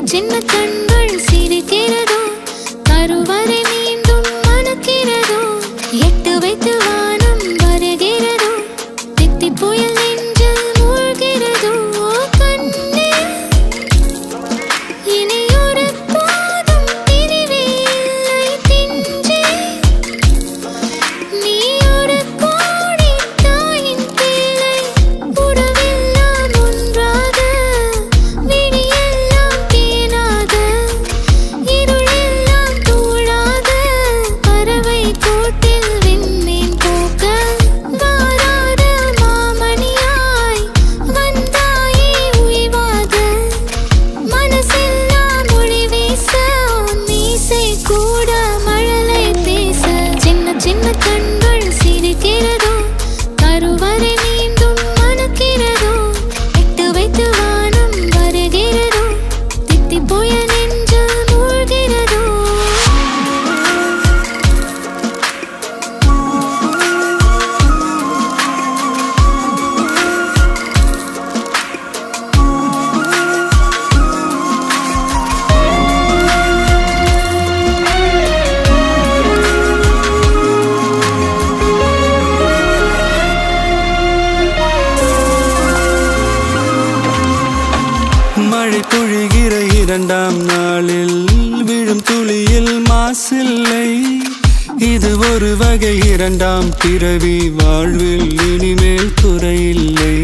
சின்ன கண்கள் சிரிக்கிறதோ கருவறை மீண்டும் மணக்கிறதோ எட்டு வைத்து வானம் வருகிறதோ தித்தி புயல் நெஞ்சில் மூழ்கிறதோ கண்ணே இனியொரு போதும் பிரிவே இல்லை பிஞ்சே நீ ஒரு கோடி தாயின் பிள்ளை உறவெல்லாம் ஒன்றாக விழியெல்லாம் தேனாக இருளெல்லாம் தூளாக பறவை கூட்டில் விண்மீன் போக்க வாராத மாமணியாய் வந்தாயே உய்வாக மனசெல்லாம் மொழி வீச மீசை கூட மழலை பேச சின்ன சின்ன கண்கள் சிரிக்கிறதோ கருவறை மீண்டும் மணக்கிறதோ எட்டு வைத்து வானம் வருகிறதோ தித்தி புயல் நெஞ்சில் மூழ்கிறதோ மழை பொழிகிற இரண்டாம் நாளில் விழும் துளியில் மாசில்லை இது ஒரு வகை இரண்டாம் பிறவி வாழ்வில் இனிமேல் குறையில்லை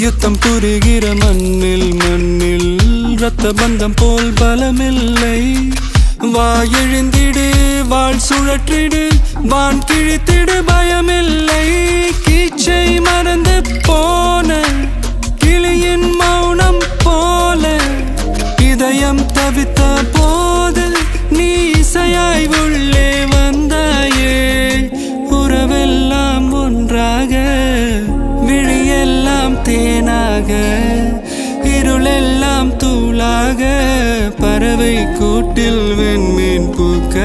யுத்தம் புரிகிற மண்ணில் இரத்த பந்தம் போல் பலமில்லை வா எழுந்திடு வாழ் சுழற்றிடு வான் கிழித்திடு பயமில்லை கீச்சை மறந்து போன கிளியின் மௌனம் போல இதயம் தவித்த போது நீ இசையாய் உள்ளே வந்தாயே உறவெல்லாம் ஒன்றாக விழியெல்லாம் தேனாக இருளெல்லாம் தூளாக பறவை கூட்டில் வெண்மீன் பூக்க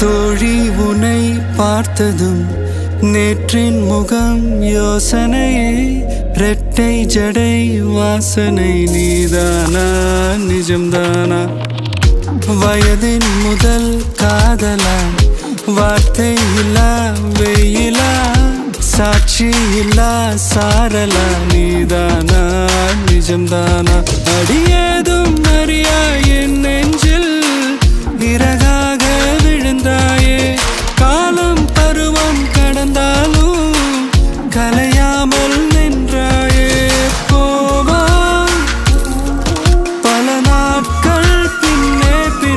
தோழி உன்னை பார்த்ததும் நேற்றின் முகம் யோசனையே ரெட்டை ஜடை வாசனை நீதானா நிஜம்தானா வயதின் முதல் காதலா வார்த்தை இல்லா வெயிலா சாட்சி இல்லா சாரலா நீதானா நிஜம்தானா அடியேதும் அறியா